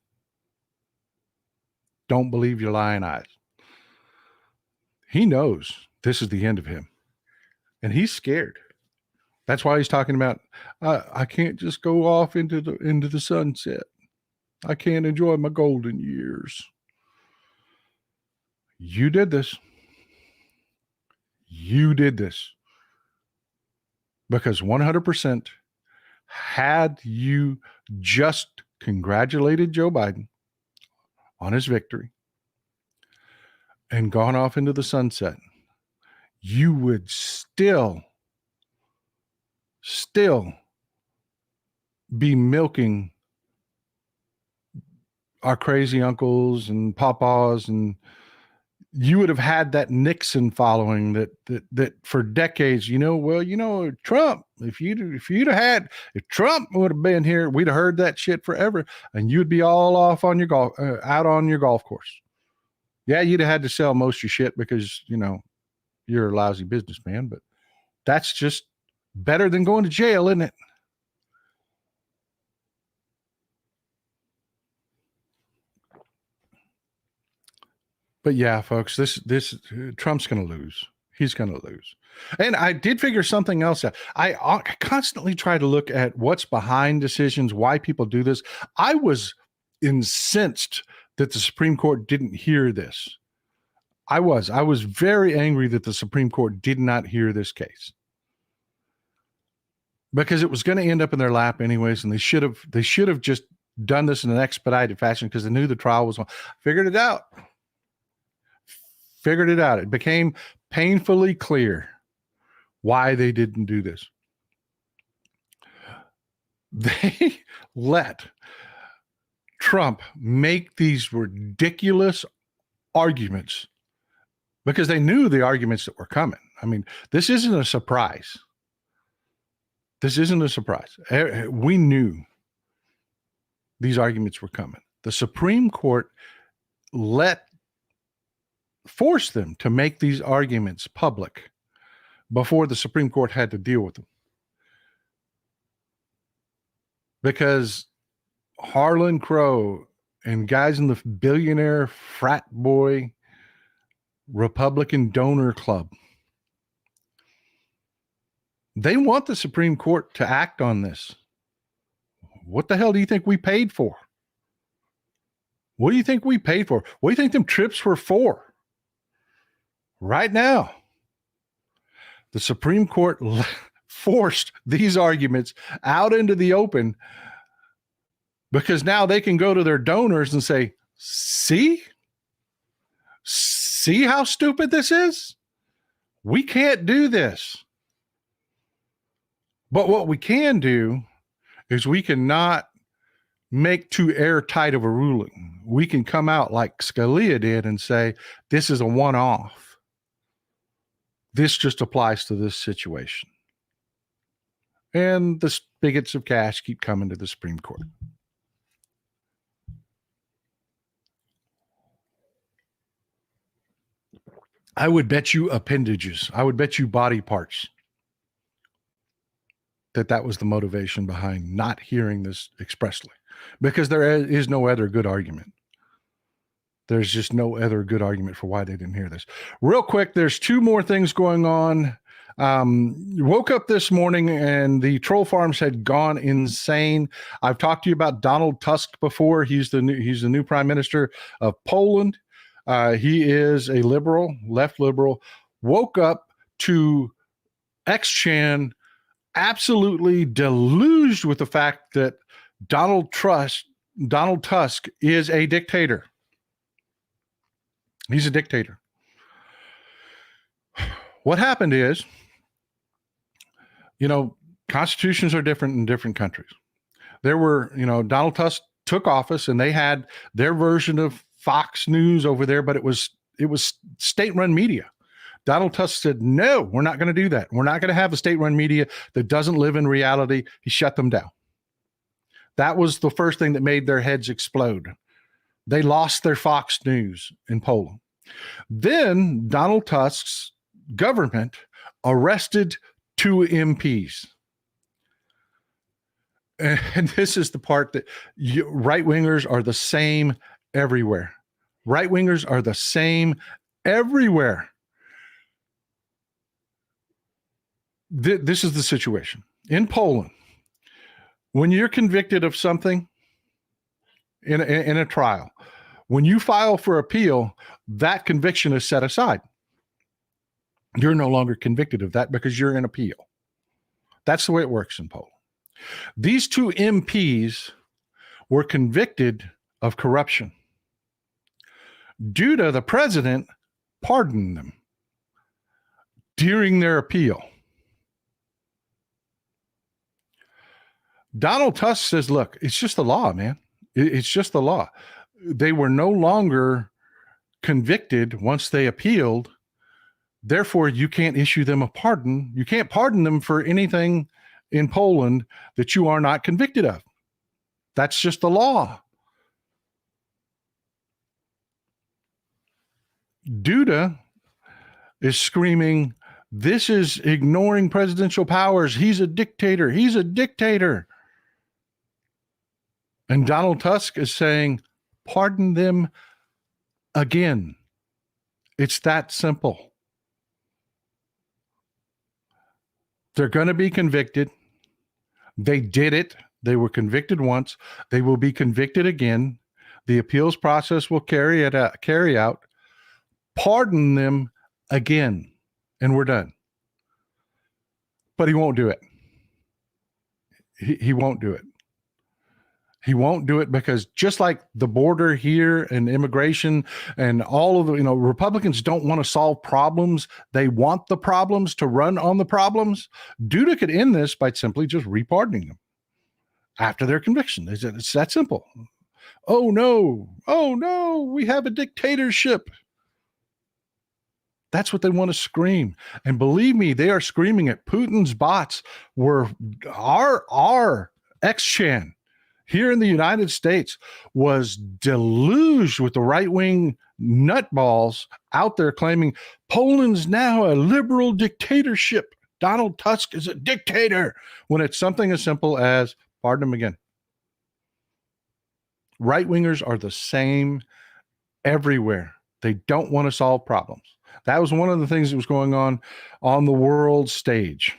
Don't believe your lying eyes. He knows this is the end of him, and he's scared. That's why he's talking about, I can't just go off into the sunset. I can't enjoy my golden years. You did this. You did this. Because 100%, had you just congratulated Joe Biden on his victory and gone off into the sunset, you would still be milking our crazy uncles and papas, and you would have had that Nixon following that for decades, Trump, if Trump would have been here, we'd have heard that shit forever, and you'd be all off on your out on your golf course. Yeah, you'd have had to sell most of your shit because, you're a lousy businessman, but that's just better than going to jail, isn't it? But yeah, folks, this Trump's going to lose. He's going to lose. And I did figure something else out. I constantly try to look at what's behind decisions, why people do this. I was incensed that the Supreme Court didn't hear this. I was very angry that the Supreme Court did not hear this case, because it was going to end up in their lap anyways, and they should have just done this in an expedited fashion because they knew the trial was on. Figured it out. It became painfully clear why they didn't do this. They let Trump make these ridiculous arguments because they knew the arguments that were coming. I mean, this isn't a surprise. We knew these arguments were coming. The Supreme Court forced them to make these arguments public before the Supreme Court had to deal with them. Because Harlan Crow and guys in the billionaire frat boy Republican donor club, they want the Supreme Court to act on this. What the hell do you think we paid for? What do you think we paid for? What do you think them trips were for? Right now, the Supreme Court forced these arguments out into the open because now they can go to their donors and say, see how stupid this is? We can't do this. But what we can do is we cannot make too airtight of a ruling. We can come out like Scalia did and say, this is a one-off. This just applies to this situation. And the spigots of cash keep coming to the Supreme Court. I would bet you appendages. I would bet you body parts that was the motivation behind not hearing this expressly, because there is no other good argument. There's just no other good argument for why they didn't hear this. Real quick, there's two more things going on. Woke up this morning and the troll farms had gone insane. I've talked to you about Donald Tusk before. He's the new prime minister of Poland. He is a liberal, left liberal. Woke up to X-Chan absolutely deluged with the fact that Donald Tusk is a dictator. He's a dictator. What happened is, constitutions are different in different countries. There were, Donald Tusk took office and they had their version of Fox News over there, but it was state-run media. Donald Tusk said, no, we're not going to do that. We're not going to have a state-run media that doesn't live in reality. He shut them down. That was the first thing that made their heads explode. They lost their Fox News in Poland. Then Donald Tusk's government arrested 2 MPs. And this is the part that right-wingers are the same everywhere. Right-wingers are the same everywhere. This is the situation. In Poland, when you're convicted of something in a trial, when you file for appeal, that conviction is set aside. You're no longer convicted of that because you're in appeal. That's the way it works in Poland. These 2 MPs were convicted of corruption. Duda, the president, pardoned them during their appeal. Donald Tusk says, look, it's just the law, man. It's just the law. They were no longer convicted once they appealed. Therefore, you can't issue them a pardon. You can't pardon them for anything in Poland that you are not convicted of. That's just the law. Duda is screaming, this is ignoring presidential powers. He's a dictator. He's a dictator. And Donald Tusk is saying, pardon them again. It's that simple. They're going to be convicted. They did it. They were convicted once. They will be convicted again. The appeals process will carry out. Pardon them again. And we're done. But he won't do it. He won't do it. He won't do it because just like the border here and immigration and all of the, Republicans don't want to solve problems. They want the problems to run on the problems. Duda could end this by simply just repardoning them after their conviction. It's that simple. Oh no, we have a dictatorship. That's what they want to scream. And believe me, they are screaming it. Putin's bots were our ex-Chan here in the United States was deluged with the right-wing nutballs out there claiming Poland's now a liberal dictatorship. Donald Tusk is a dictator when it's something as simple as pardon him again. Right-wingers are the same everywhere. They don't want to solve problems. That was one of the things that was going on the world stage.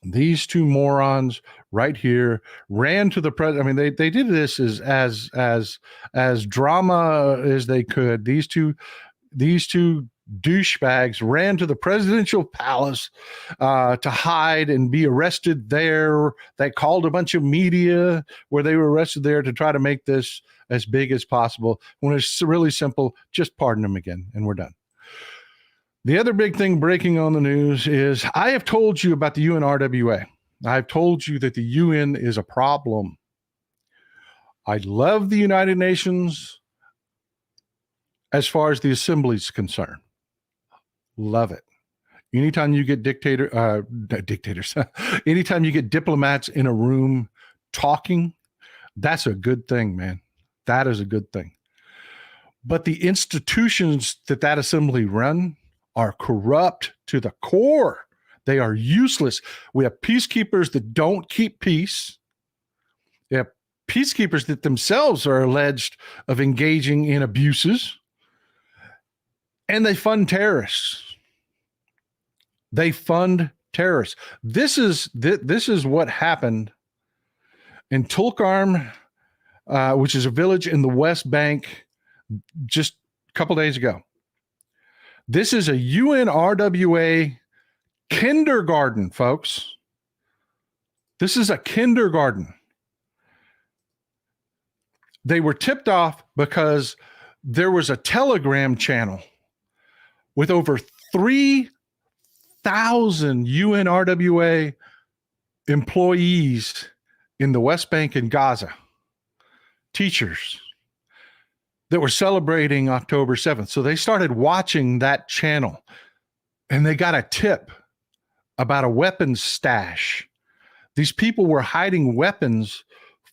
These 2 morons right here ran to the president. I mean, they did this as drama as they could. These two douchebags ran to the presidential palace to hide and be arrested there. They called a bunch of media where they were arrested there to try to make this as big as possible. When it's really simple, just pardon them again, and we're done. The other big thing breaking on the news is I have told you about the UNRWA. I've told you that the UN is a problem. I love the United Nations as far as the assembly is concerned. Love it. Anytime you get dictators, anytime you get diplomats in a room talking, that's a good thing, man. That is a good thing. But the institutions that assembly run are corrupt to the core. They are useless. We have peacekeepers that don't keep peace. We have peacekeepers that themselves are alleged of engaging in abuses. And they fund terrorists. They fund terrorists. This is what happened in Tulkarm, which is a village in the West Bank, just a couple days ago. This is a UNRWA kindergarten, folks. This is a kindergarten. They were tipped off because there was a Telegram channel with over 3,000 UNRWA employees in the West Bank and Gaza, teachers that were celebrating October 7th. So they started watching that channel, and they got a tip about a weapons stash. These people were hiding weapons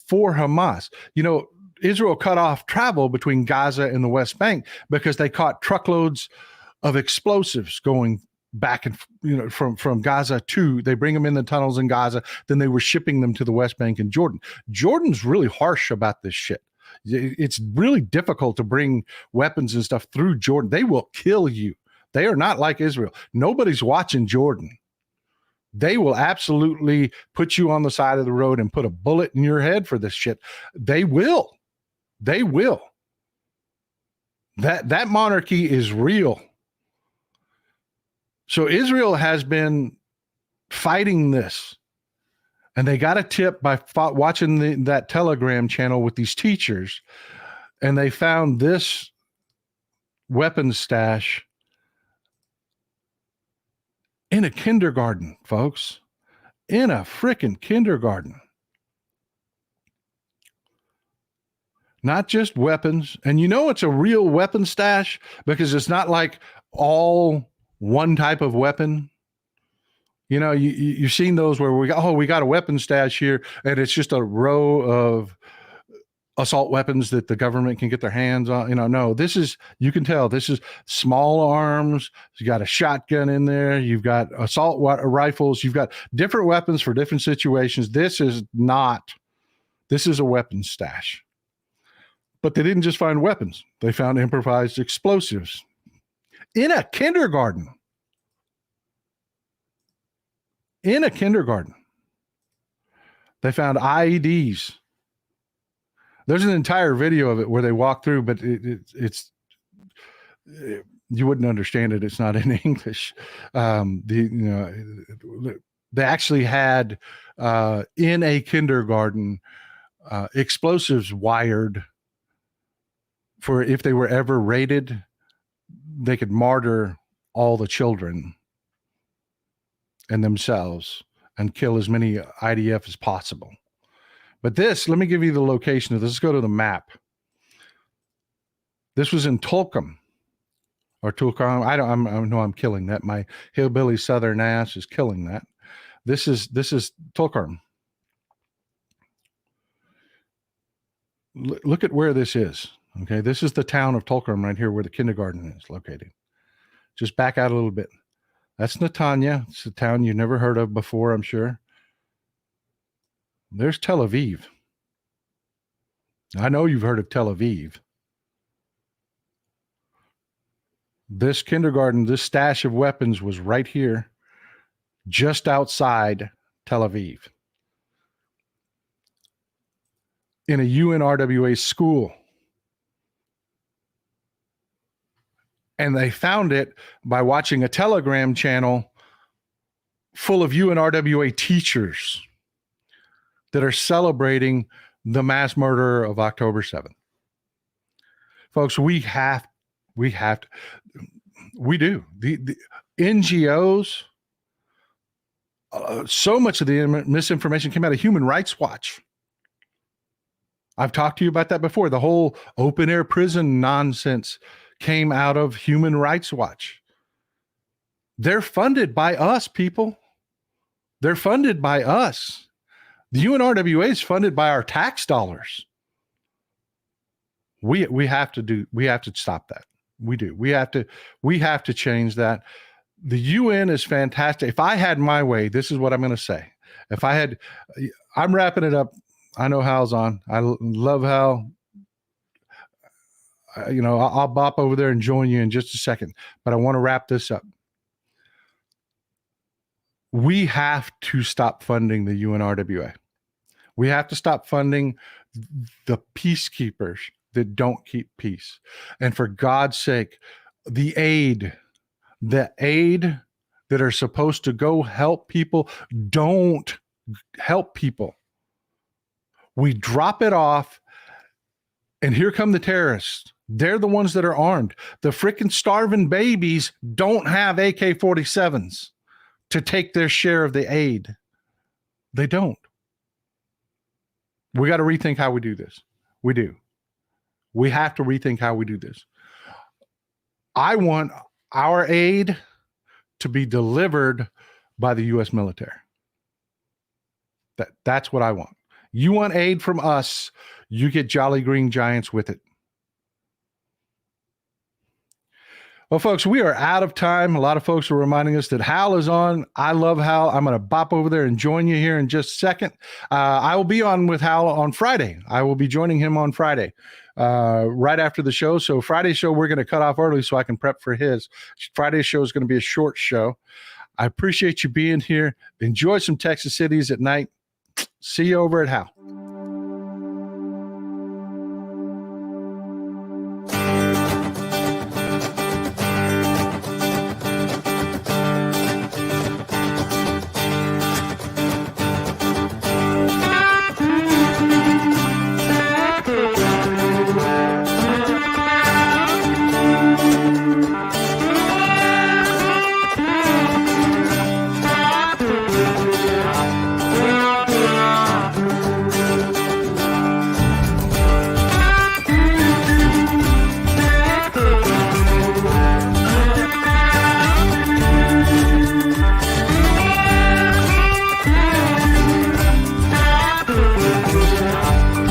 for Hamas. You know, Israel cut off travel between Gaza and the West Bank because they caught truckloads of explosives going back and, you know, from Gaza to, they bring them in the tunnels in Gaza, then they were shipping them to the West Bank and Jordan. Jordan's really harsh about this shit. It's really difficult to bring weapons and stuff through Jordan. They will kill you. They are not like Israel. Nobody's watching Jordan. They will absolutely put you on the side of the road and put a bullet in your head for this shit. They will. They will. That monarchy is real. So Israel has been fighting this, and they got a tip by watching that Telegram channel with these teachers, and they found this weapons stash in a kindergarten, folks, in a freaking kindergarten. Not just weapons. And you know, it's a real weapon stash because it's not like all one type of weapon. You know, you've seen those where we got a weapon stash here, and it's just a row of assault weapons that the government can get their hands on. You know, no, this is, you can tell this is small arms. You got a shotgun in there. You've got assault rifles. You've got different weapons for different situations. This is a weapons stash. But they didn't just find weapons. They found improvised explosives in a kindergarten. In a kindergarten. They found IEDs. There's an entire video of it where they walk through, but it's you wouldn't understand it. It's not in English. They actually had in a kindergarten explosives wired for if they were ever raided, they could martyr all the children and themselves and kill as many IDF as possible. But this, let me give you the location of this. Let's go to the map. This was in Tulkum or Tulkum. I know I'm killing that. My hillbilly Southern ass is killing that. This is Tulkum. Look at where this is. Okay, this is the town of Tulkum right here where the kindergarten is located. Just back out a little bit. That's Netanya. It's a town you've never heard of before, I'm sure. There's Tel Aviv. I know you've heard of Tel Aviv. This kindergarten, this stash of weapons was right here, just outside Tel Aviv, in a UNRWA school. And they found it by watching a Telegram channel full of UNRWA teachers that are celebrating the mass murder of October 7th. Folks, we do. The NGOs, so much of the misinformation came out of Human Rights Watch. I've talked to you about that before. The whole open air prison nonsense came out of Human Rights Watch. They're funded by us, people. They're funded by us. The UNRWA is funded by our tax dollars. We have to stop that. We do. We have to change that. The UN is fantastic. If I had my way, this is what I'm going to say. I'm wrapping it up. I know Hal's on. I love Hal. I'll bop over there and join you in just a second, but I want to wrap this up. We have to stop funding the UNRWA. We have to stop funding the peacekeepers that don't keep peace. And for God's sake, the aid that are supposed to go help people don't help people. We drop it off, and here come the terrorists. They're the ones that are armed. The freaking starving babies don't have AK-47s to take their share of the aid. They don't. We got to rethink how we do this. We do. We have to rethink how we do this. I want our aid to be delivered by the U.S. military. That's what I want. You want aid from us, you get Jolly Green Giants with it. Well, folks, we are out of time. A lot of folks are reminding us that Hal is on. I love Hal. I'm going to bop over there and join you here in just a second. I will be on with Hal on Friday. I will be joining him on Friday, right after the show. So Friday's show, we're going to cut off early so I can prep for his. Friday's show is going to be a short show. I appreciate you being here. Enjoy some Texas cities at night. See you over at Hal.